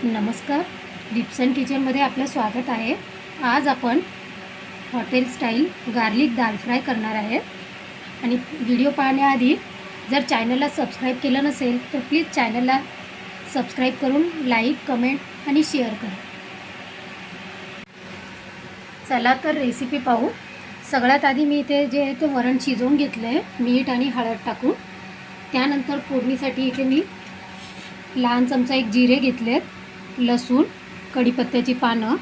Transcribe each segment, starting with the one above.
नमस्कार, डिप्सन किचनमध्ये आपलं स्वागत आहे। आज आपण हॉटेल स्टाईल गार्लिक दाल फ्राय करणार आहे। आणि व्हिडिओ पाहण्याआधी जर चॅनलला सबस्क्राईब केलं नसेल तर प्लीज चॅनलला सबस्क्राईब करून लाईक, कमेंट आणि शेअर करा। चला तर रेसिपी पाहू। सगळ्यात आधी मी इथे जे आहे ते वरण शिजवून घेतलं आहे मीठ आणि हळद टाकून। त्यानंतर फोडणीसाठी इथे मी लहान चमचा एक जिरे घेतलेत, लसूण, कढीपत्त्याची पानं,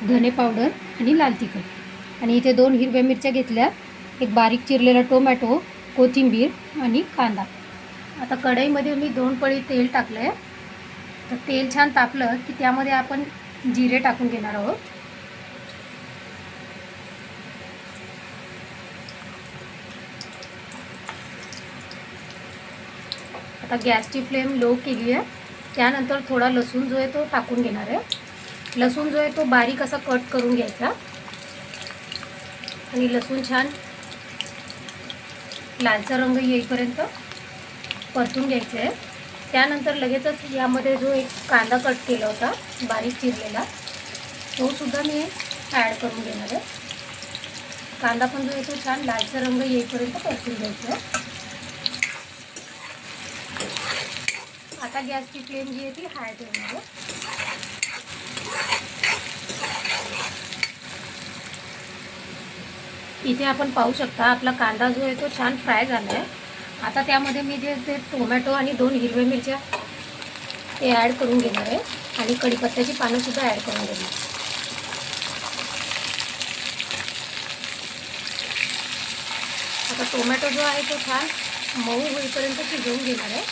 धने पावडर आणि लाल तिखट। आणि इथे 2 हिरव्या मिरच्या घेतल्या, एक बारीक चिरलेला टोमॅटो, कोथिंबीर आणि कांदा। आता कढईमध्ये मी 2 पळी तेल टाकलं आहे। तर तेल छान तापलं की त्यामध्ये आपण जिरे टाकून घेणार आहोत। आता गॅसची फ्लेम लो केली आहे। त्यानंतर थोडा लसूण जो आहे तो टाकून घेणार आहे। लसूण जो आहे तो बारीक असा कट करून घ्यायचा आणि लसूण छान लालसर रंग येईपर्यंत परतून घ्यायचं आहे। त्यानंतर लगेचच यामध्ये जो एक कांदा कट केला होता बारीक चिरलेला तो सुद्धा मी ॲड करून घेणार आहे। कांदा पण जो आहे तो छान लालसर रंग येईपर्यंत परतून घ्यायचा आहे। आता गॅसची फ्लेम जी आहे ती हाय ठेवणार आहे। इथे आपण पाहू शकता आपला कांदा जो आहे तो छान फ्राय झाला आहे। आता त्यामध्ये मी जे ते टोमॅटो आणि 2 हिरव्या मिरच्या ते ॲड करून घेणार आहे आणि कढीपत्त्याची पानं सुद्धा ॲड करून घेणार आहे। आता टोमॅटो जो आहे तो छान मऊ होईपर्यंत शिजवून घेणार आहे।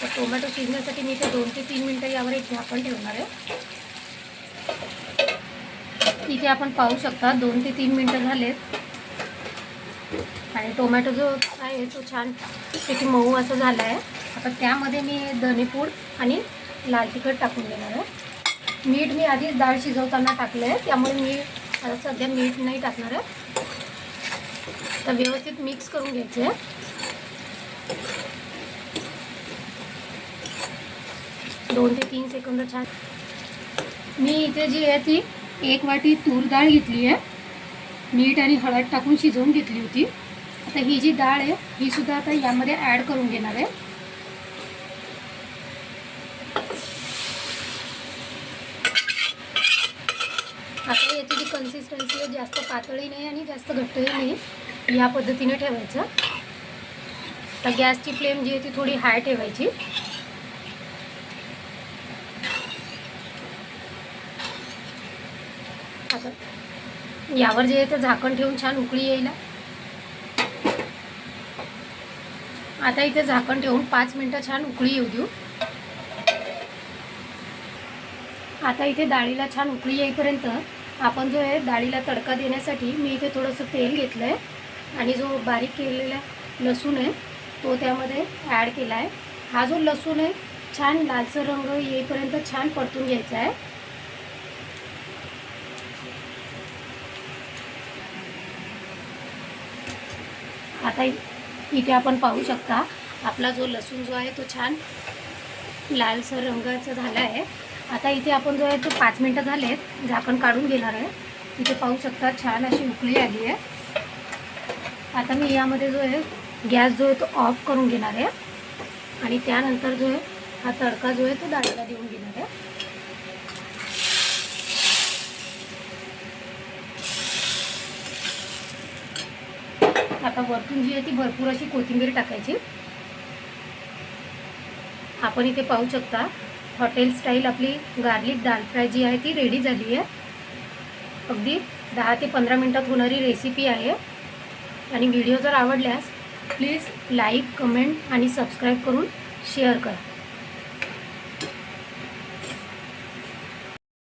तर टोमॅटो शिजण्यासाठी मी ते 2 ते 3 मिनिटं यावर एक झाकण ठेवणार आहे। इथे आपण पाहू शकता 2 ते 3 मिनिटं झालेत आणि टोमॅटो जो आहे तो छान त्याची मऊ असं झाला आहे। आता त्यामध्ये मी धनेपूड आणि लाल तिखट टाकून देणार आहे। मीठ मी आधीच डाळ शिजवताना टाकलं आहे, त्यामुळे मी आता सध्या मीठ नाही टाकणार आहे। तर व्यवस्थित मिक्स करून घ्यायचं आहे। दोन ते 3 सेकंद छान। मी इथे जी आहे ती 1 वाटी तूर डाळ घेतली आहे, मीठ आणि हळद टाकून शिजवून घेतली होती। आता ही जी डाळ आहे ही सुद्धा आता यामध्ये ॲड करून घेणार आहे। आता याची जी कन्सिस्टन्सी आहे जास्त पातळी नाही आणि जास्त घट्टही नाही, या पद्धतीने ठेवायचं। तर गॅसची फ्लेम जी आहे ती थोडी हाय ठेवायची। आता यावर जे आहे ते झाकण ठेवून छान उकळी यायला। आता इथे झाकण ठेवून 5 मिनिटं छान उकळी येऊ देऊ। आता इथे डाळीला छान उकळी येईपर्यंत आपण जो आहे डाळीला तडका देण्यासाठी मी इथे थोडंसं तेल घेतलं आहे आणि जो बारीक केलेला लसूण आहे तो त्यामध्ये ॲड केला आहे। हा जो लसूण आहे छान लालसर रंग येईपर्यंत छान परतून घ्यायचा आहे। आता इथे आपण पाहू शकता आपला जो लसूण जो आहे तो छान लालसर रंगाचा झाला आहे। आता इथे आपण जो आहे तो 5 मिनिटं झालेत झाकण काढून घेणार आहे। इथे पाहू शकता छान अशी उकळी आली आहे। आता मी यामध्ये जो आहे गॅस जो आहे तो ऑफ करून घेणार आहे आणि त्यानंतर जो आहे हा तडका जो आहे तो डाळीला देऊन घेणार आहे। आता वरतून जी आहे ती भरपूर अशी कोथिंबीर टाकायची। आपण इथे पाहू शकता हॉटेल स्टाईल आपली गार्लिक दाल फ्राय जी आहे ती रेडी झाली आहे। अगदी 10 ते 15 मिनिटात होणारी रेसिपी आहे। आणि व्हिडिओ जर आवडल्यास प्लीज लाईक, कमेंट आणि सबस्क्राईब करून शेअर करा।